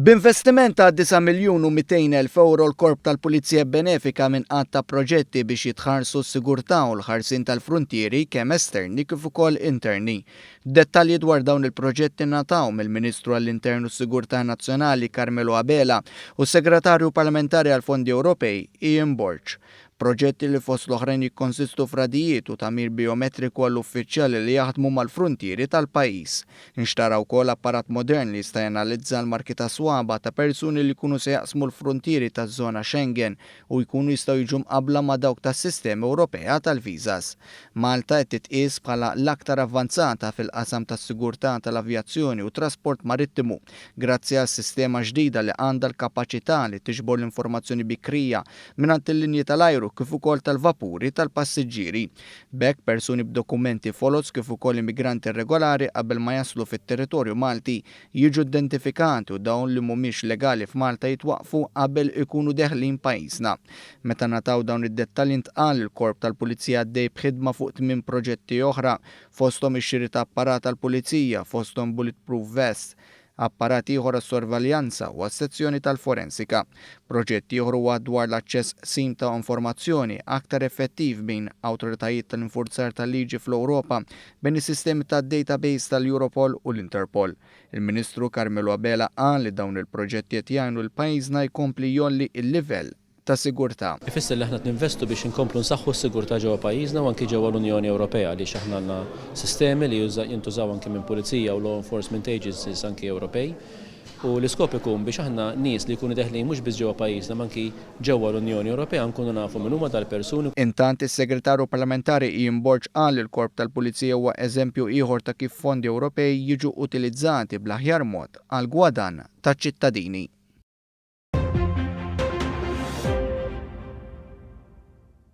B'investiment ta' 9,200,000 € l-Korp tal-Pulizija benefika minn ta' proġetti biex jitħarsu s-sigurtà u l-ħarsien tal-frontieri kemm esterni kif ukoll interni. Dettalji dwar dawn il-proġetti nataw mill-Ministru għall-Internu s-Sigurtà Nazzjonali Carmelo Abela u s-Segretarju Parlamentari għall-Fondi Ewropej Ian Borg. Proġetti li fost l-oħrajn jikkonsistu f'radijiet u tamir biometriku għall-uffiċjali li jaħdmu mal-frontieri tal-pajjiż. Inxtaraw wkoll apparat modern li jista' janalizza l-marki ta' swaba ta' persuni li jkunu se jaqsmu l-frontieri taż-żona Schengen u jkunu jistgħu jiġu mqabbla ma' dawk tas-Sistema Ewropea tal-Viżas. Malta qed titqies bħala l-aktar avvanzata fil-qasam tas-sigurtà tal-avjazzjoni u trasport marittimu grazzi għas sistema ġdida li għandha l-kapaċità li tiġbor l-informazzjoni bikrija mingħand il-linji tal-ajru kif ukoll tal-vapuri tal-passiġġieri. B'hekk persuni b'dokumenti folos kif ukoll immigranti irregolari qabel ma jaslu fit-territorju Malti jiġu identifikati u dawn li mhumiex legali f'Malta jitwaqfu qabel ikunu deħlin pajjiżna. Meta nataw dawn id-dettalji ntqal il-Korp tal-Pulizija għaddej b'ħidma fuq 8 proġetti oħra fosthom ix-xiri ta' apparat tal-Pulizija, fosthom bulletproof vest, apparati ieħor għas-sorveljanza u għas-sezzjoni tal-forensika. Proġetti ieħor huwa dwar l-aċċess sim ta' informazzjoni aktar effettiv bejn awtoritajiet tal-infurzar tal-liġi fl-Ewropa bejn is-sistemi tad-database tal-Europol u l-Interpol. Il-Ministru Carmelo Abela qal li dawn il-proġetti qed jgħinu l-pajjiżna jkompli jolli il-livell ta' sigurtà. Ifisser li aħna ninvestu biex inkomplu nsaħħu s-sigurtà ġewwa pajjiżna u anke ġewwa l-Unjoni Ewropea li aħna għandna sistemi li jintużaw anke minn pulizija u law enforcement agencies anke Ewropej. U l-iskop ikun biex aħna nies li jkunu deħlin mhux biss ġewwa pajjiżna ma anke ġewwa l-Unjoni Ewropea nkunu nafu min huma dal-persuni. Intant is-Segretarju Parlamentari Ian Borg qal li l-Korp tal-Pulizija huwa eżempju ieħor ta' kif fondi Ewropej jiġu utilizzati bl-aħjar mod għal gwadan taċ-ċittadini.